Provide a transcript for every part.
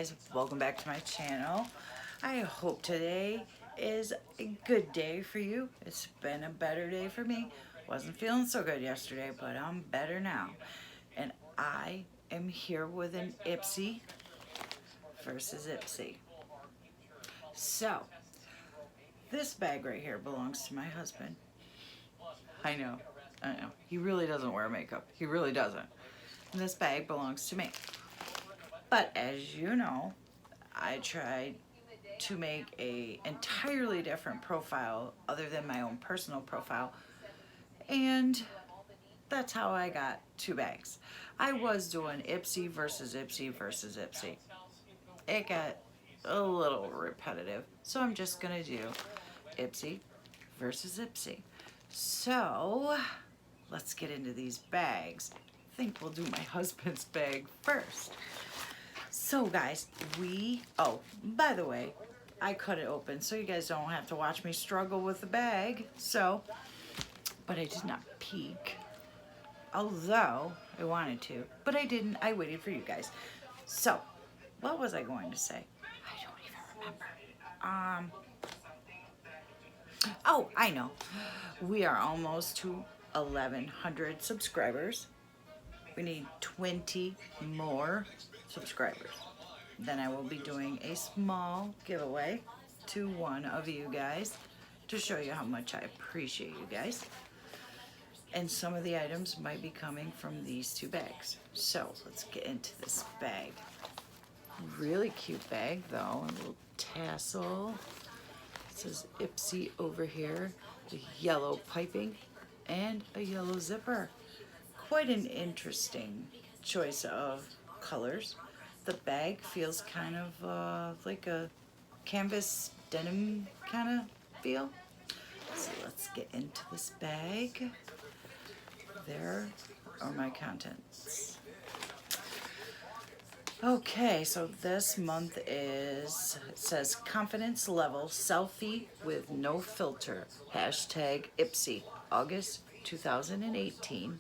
guys, welcome back to my channel. I hope today is a good day for you. It's been a better day for me. Wasn't feeling so good yesterday, but I'm better now. And I am here with an Ipsy versus Ipsy. So, this bag right here belongs to my husband. I know. He really doesn't wear makeup. He really doesn't. And this bag belongs to me. But as you know, I tried to make a entirely different profile other than my own personal profile, and that's how I got two bags. I was doing Ipsy versus Ipsy versus Ipsy. It got a little repetitive, so I'm just gonna do Ipsy versus Ipsy. So let's get into these bags. I think we'll do my husband's bag first. So guys, oh, by the way, I cut it open so you guys don't have to watch me struggle with the bag. But I did not peek, although I wanted to, but I didn't. I waited for you guys. So, what was I going to say? I don't even remember. Oh, I know. We are almost to 1,100 subscribers. We need 20 more subscribers. Then I will be doing a small giveaway to one of you guys to show you how much I appreciate you guys. And some of the items might be coming from these two bags. So let's get into this bag. Really cute bag though, a little tassel. It says Ipsy over here, the yellow piping, and a yellow zipper. Quite an interesting choice of colors. The bag feels kind of like a canvas denim kind of feel. So let's get into this bag. There are my contents. Okay, so this month is, it says confidence level selfie with no filter. Hashtag Ipsy, August 2018.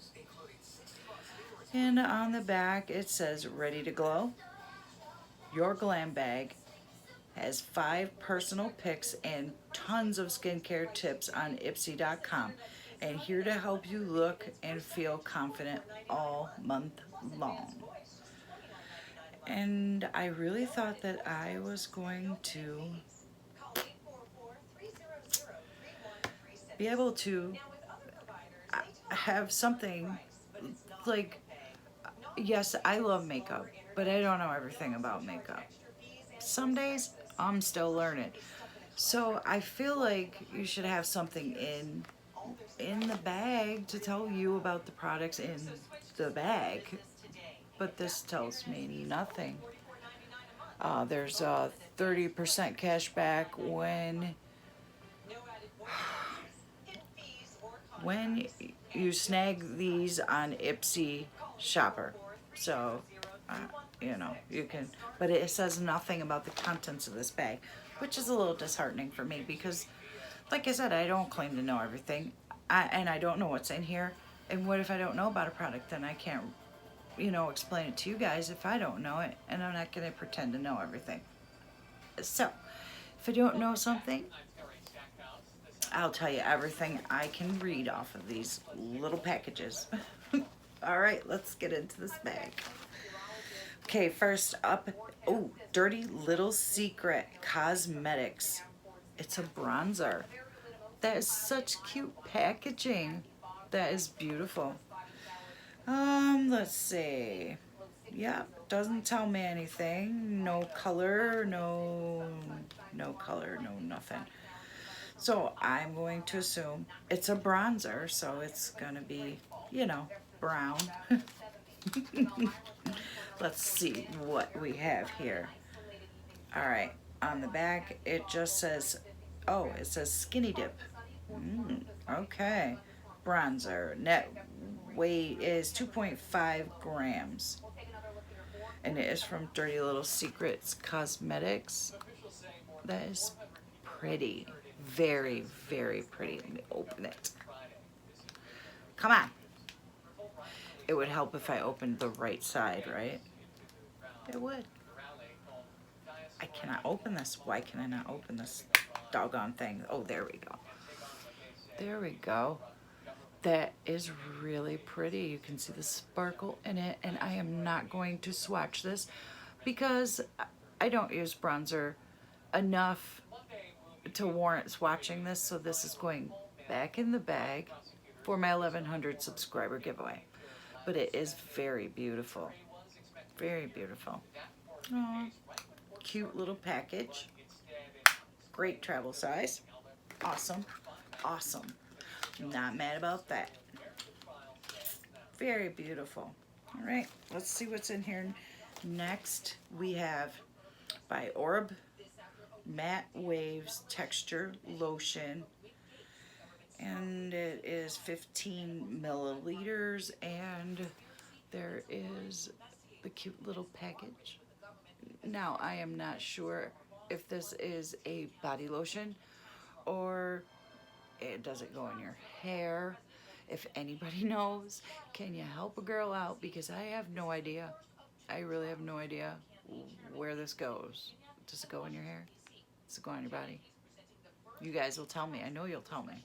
And on the back it says ready to glow. Your glam bag has 5 personal pics and tons of skincare tips on Ipsy.com, and here to help you look and feel confident all month long. And I really thought that I was going to be able to have something like, yes, I love makeup, but I don't know everything about makeup. Some days I'm still learning. So I feel like you should have something in the bag to tell you about the products in the bag. But this tells me nothing. There's a 30% cash back when you snag these on Ipsy Shopper. So, you know, you can, but it says nothing about the contents of this bag, which is a little disheartening for me because, like I said, I don't claim to know everything, and I don't know what's in here. And what if I don't know about a product? Then I can't, you know, explain it to you guys if I don't know it, and I'm not going to pretend to know everything. So, if I don't know something, I'll tell you everything I can read off of these little packages. All right, let's get into this bag. Okay, first up, oh, Dirty Little Secret Cosmetics. It's a bronzer. That is such cute packaging. That is beautiful. Let's see. Yep, doesn't tell me anything. No color, no color, no nothing. So I'm going to assume it's a bronzer, so it's gonna be, you know, brown. Let's see what we have here. All right, on the back it just says, oh, it says Skinny Dip. Okay, bronzer. Net weight is 2.5 grams. And it is from Dirty Little Secrets Cosmetics. That is pretty. Very, very pretty. Let me open it. Come on. It would help if I opened the right side, right? It would. I cannot open this. Why can I not open this doggone thing? Oh, there we go. There we go. That is really pretty. You can see the sparkle in it, and I am not going to swatch this because I don't use bronzer enough to warrant swatching this, so this is going back in the bag for my 1100 subscriber giveaway. But it is very beautiful. Very beautiful. Aww. Cute little package. Great travel size. Awesome. Awesome. Not mad about that. Very beautiful. All right, let's see what's in here. Next, we have by Orb Matte Waves Texture Lotion. And it is 15 milliliters. And there is the cute little package. Now, I am not sure if this is a body lotion or does it go in your hair. If anybody knows, can you help a girl out? Because I have no idea. I really have no idea where this goes. Does it go in your hair? Does it go on your body? You guys will tell me. I know you'll tell me.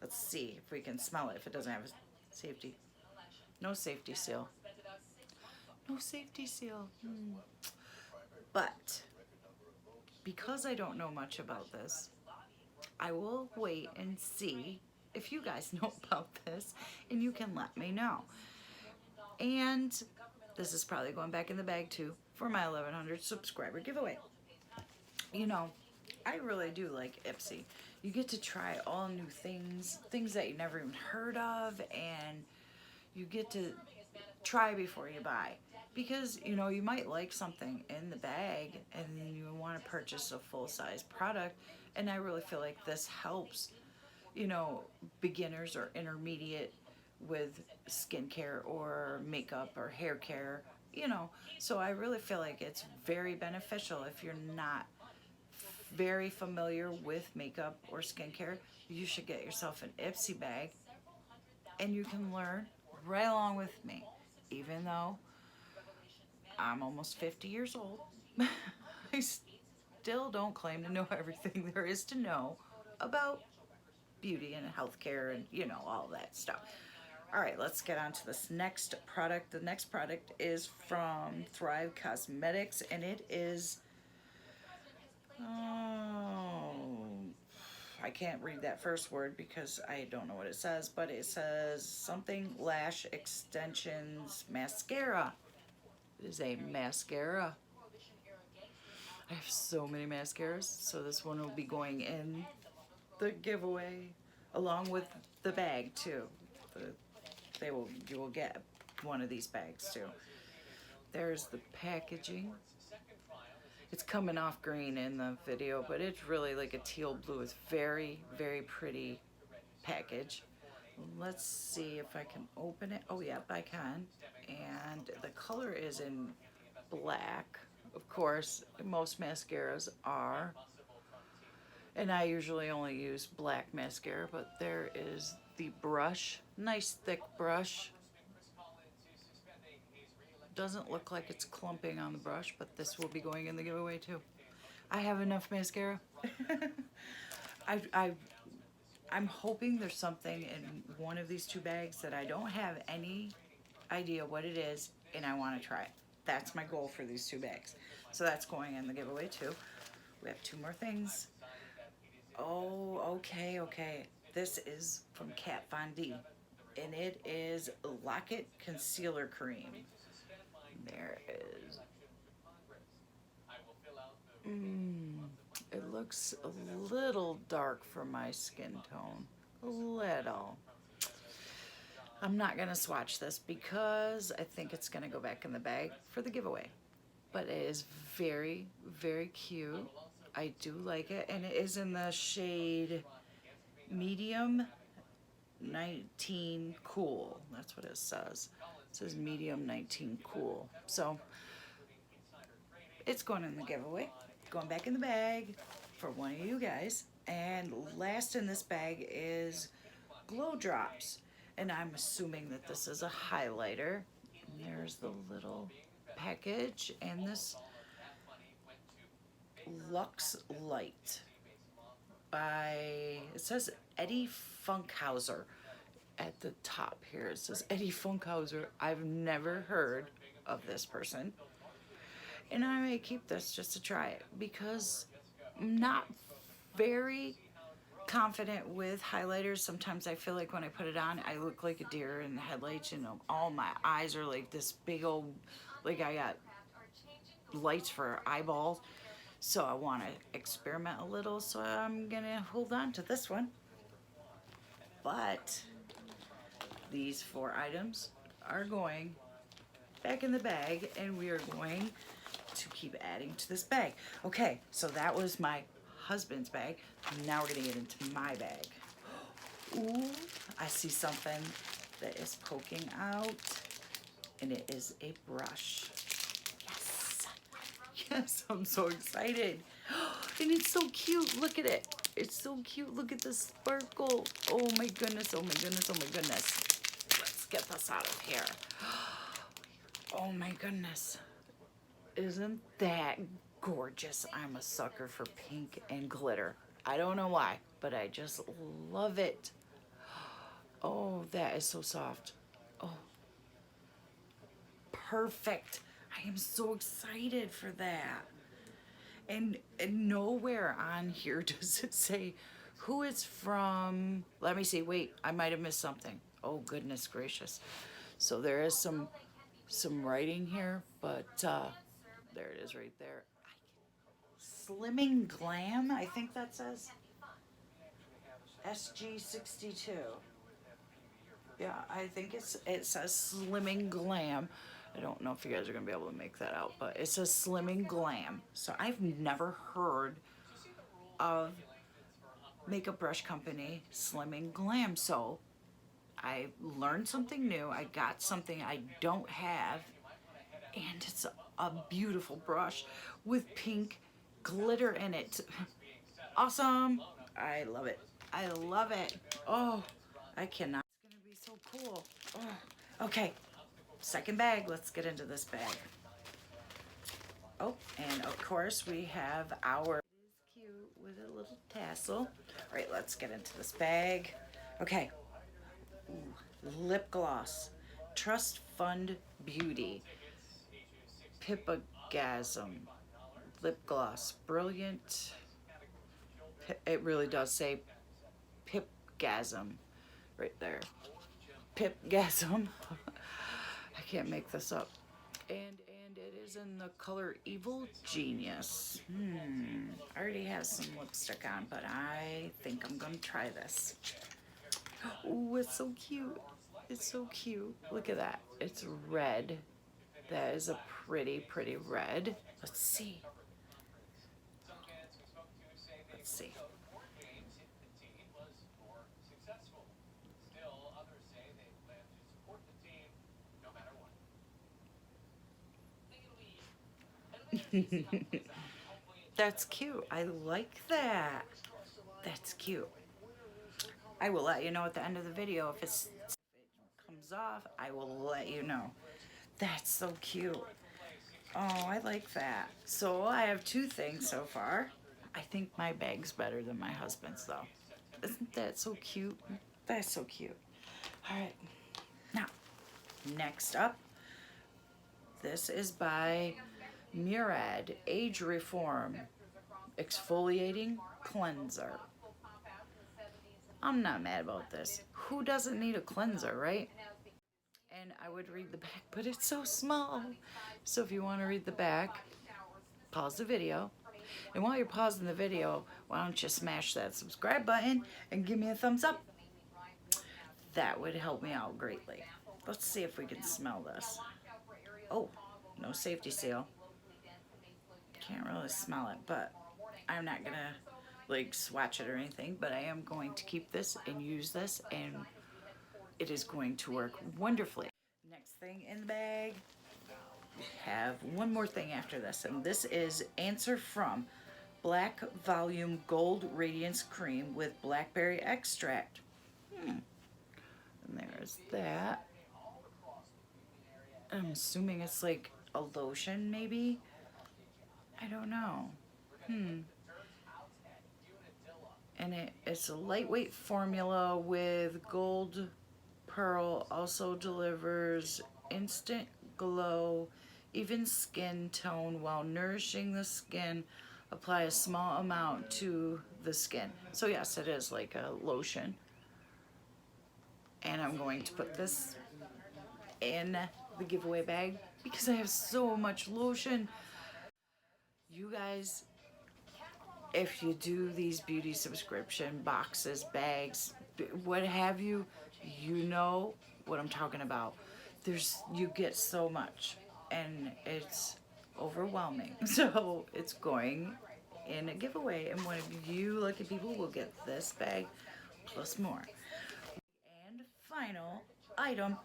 Let's see if we can smell it, if it doesn't have a safety. No safety seal. No safety seal. But because I don't know much about this, I will wait and see if you guys know about this, and you can let me know. And this is probably going back in the bag too for my 1100 subscriber giveaway. You know, I really do like Ipsy. You get to try all new things, things that you never even heard of, and you get to try before you buy. Because, you know, you might like something in the bag and then you want to purchase a full-size product, and I really feel like this helps, you know, beginners or intermediate with skincare or makeup or hair care, you know. So I really feel like it's very beneficial if you're not very familiar with makeup or skincare. You should get yourself an Ipsy bag and you can learn right along with me. Even though I'm almost 50 years old, I still don't claim to know everything there is to know about beauty and healthcare and, you know, all that stuff. All right, let's get on to this next product. The next product is from Thrive Cosmetics, and it is, I can't read that first word because I don't know what it says, but it says something Lash Extensions Mascara. It is a mascara. I have so many mascaras, so this one will be going in the giveaway along with the bag too. You will get one of these bags too. There's the packaging. It's coming off green in the video, but it's really like a teal blue. It's very, very pretty package. Let's see if I can open it. Oh, yep, I can. And the color is in black. Of course, most mascaras are. And I usually only use black mascara, but there is the brush. Nice thick brush. Doesn't look like it's clumping on the brush, but this will be going in the giveaway too. I have enough mascara. I'm hoping there's something in one of these two bags that I don't have any idea what it is, and I want to try it. That's my goal for these two bags. So that's going in the giveaway too. We have two more things. Oh, okay. This is from Kat Von D, and it is Lock-It Concealer Cream. There is. It looks a little dark for my skin tone. A little. I'm not going to swatch this because I think it's going to go back in the bag for the giveaway. But it is very, very cute. I do like it. And it is in the shade Medium 19 Cool. That's what it says. It says Medium 19 Cool. So it's going in the giveaway. Going back in the bag for one of you guys. And last in this bag is Glow Drops. And I'm assuming that this is a highlighter. And there's the little package. And this Lux Light by, it says Eddie Funkhauser at the top here. It says Eddie Funkhauser. I've never heard of this person. And I may keep this just to try it because I'm not very confident with highlighters. Sometimes I feel like when I put it on, I look like a deer in the headlights. You know, all my eyes are like this big old, like I got lights for eyeballs. So I want to experiment a little, so I'm gonna hold on to this one. But these 4 items are going back in the bag, and we are going to keep adding to this bag. Okay, so that was my husband's bag. Now we're gonna get into my bag. Ooh, I see something that is poking out, and it is a brush. Yes, yes, I'm so excited. And it's so cute, look at it. It's so cute, look at the sparkle. Oh my goodness, oh my goodness, oh my goodness. Let's get this out of here. Oh my goodness. Isn't that gorgeous? I'm a sucker for pink and glitter. I don't know why, but I just love it. Oh, that is so soft. Oh, perfect. I am so excited for that. And nowhere on here does it say who it's from. Let me see. Wait, I might have missed something. Oh, goodness gracious. So there is some writing here, but there it is right there. Slimming Glam, I think that says. SG62. Yeah, I think it says Slimming Glam. I don't know if you guys are gonna be able to make that out, but it says Slimming Glam. So I've never heard of makeup brush company Slimming Glam. So I learned something new. I got something I don't have, and it's a beautiful brush with pink glitter in it. Awesome. I love it. I love it. Oh, I cannot. It's gonna be so cool. Oh. Okay, second bag. Let's get into this bag. Oh, and of course we have our, it is cute with a little tassel. All right, let's get into this bag. Okay. Ooh, lip gloss. Trust Fund Beauty. Pipagasm. Lip gloss. Brilliant. It really does say Pipgasm right there. Pipgasm. I can't make this up. And it is in the color Evil Genius. I already have some lipstick on, but I think I'm gonna try this. Oh, it's so cute. It's so cute. Look at that. It's red. That is a pretty, pretty red. Let's see. Let's see. That's cute. I like that. That's cute. I will let you know at the end of the video if it comes off. I will let you know. That's so cute. Oh, I like that. So I have 2 things so far. I think my bag's better than my husband's though. Isn't that so cute? That's so cute. All right. Now, next up, this is by Murad Age Reform Exfoliating Cleanser. I'm not mad about this. Who doesn't need a cleanser, right? And I would read the back, but it's so small. So if you want to read the back, pause the video. And while you're pausing the video, why don't you smash that subscribe button and give me a thumbs up? That would help me out greatly. Let's see if we can smell this. Oh, no safety seal. Can't really smell it, but I'm not gonna like swatch it or anything, but I am going to keep this and use this, and it is going to work wonderfully. Next thing in the bag, we have one more thing after this, and this is Answer From Black Volume Gold Radiance Cream with Blackberry Extract. And there's that. I'm assuming it's like a lotion, maybe? I don't know. And it's a lightweight formula with gold pearl. Also delivers instant glow, even skin tone while nourishing the skin. Apply a small amount to the skin. So yes, it is like a lotion. And I'm going to put this in the giveaway bag because I have so much lotion. You guys, if you do these beauty subscription boxes, bags, what have you, you know what I'm talking about. You get so much and it's overwhelming. So it's going in a giveaway, and one of you lucky people will get this bag plus more. And final item.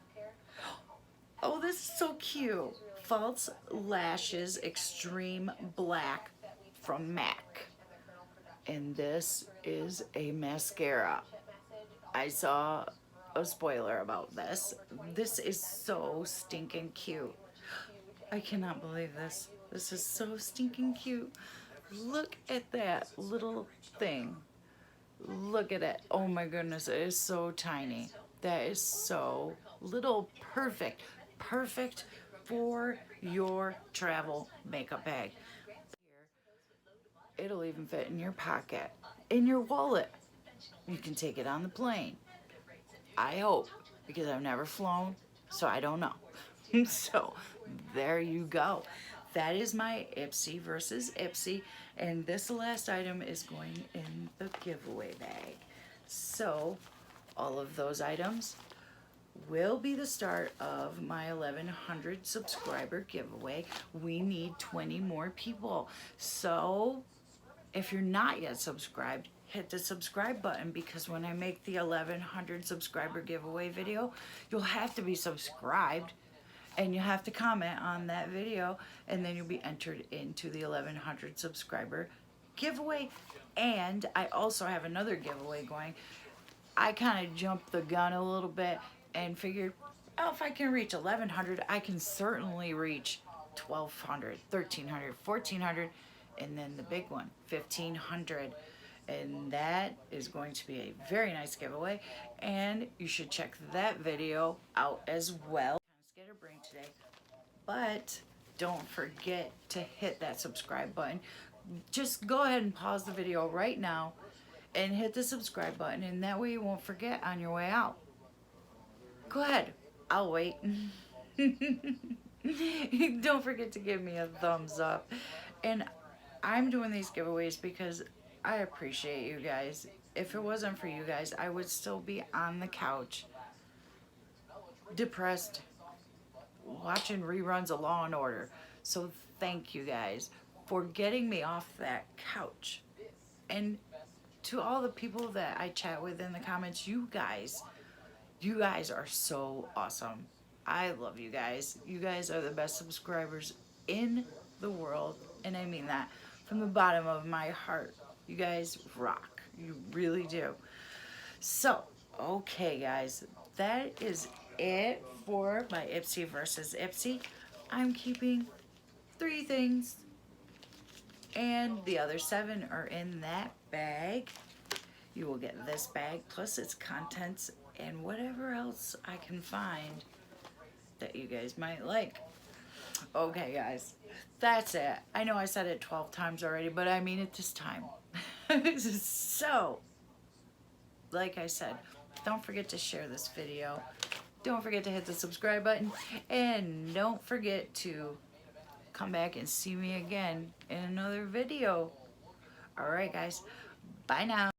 Oh, this is so cute. False Lashes Extreme Black from MAC. And this is a mascara. I saw a spoiler about this. This is so stinking cute. I cannot believe this. This is so stinking cute. Look at that little thing. Look at it. Oh my goodness, it is so tiny. That is so little. Perfect. Perfect for your travel makeup bag. It'll even fit in your pocket, in your wallet. You can take it on the plane. I hope, because I've never flown, so I don't know. So there you go. That is my Ipsy versus Ipsy, and this last item is going in the giveaway bag. So all of those items will be the start of my 1100 subscriber giveaway. We need 20 more people. So if you're not yet subscribed, hit the subscribe button, because when I make the 1100 subscriber giveaway video, you'll have to be subscribed and you have to comment on that video, and then you'll be entered into the 1100 subscriber giveaway. And I also have another giveaway going. I kind of jumped the gun a little bit and figured, oh, if I can reach 1100, I can certainly reach 1200, 1300, 1400, and then the big one, 1500. And that is going to be a very nice giveaway, and you should check that video out as well. Scatterbrain today, but don't forget to hit that subscribe button. Just go ahead and pause the video right now and hit the subscribe button, and that way you won't forget on your way out. Go ahead, I'll wait. Don't forget to give me a thumbs up. And I'm doing these giveaways because I appreciate you guys. If it wasn't for you guys, I would still be on the couch, depressed, watching reruns of Law and Order. So thank you guys for getting me off that couch. And to all the people that I chat with in the comments, you guys are so awesome. I love you guys. You guys are the best subscribers in the world, and I mean that from the bottom of my heart. You guys rock. You really do. So, okay guys, that is it for my Ipsy versus Ipsy. I'm keeping 3 things, and the other 7 are in that bag. You will get this bag plus its contents and whatever else I can find that you guys might like. Okay guys, that's it. I know I said it 12 times already, but I mean it this time. So, like I said, don't forget to share this video. Don't forget to hit the subscribe button, and don't forget to come back and see me again in another video. Alright guys, bye now.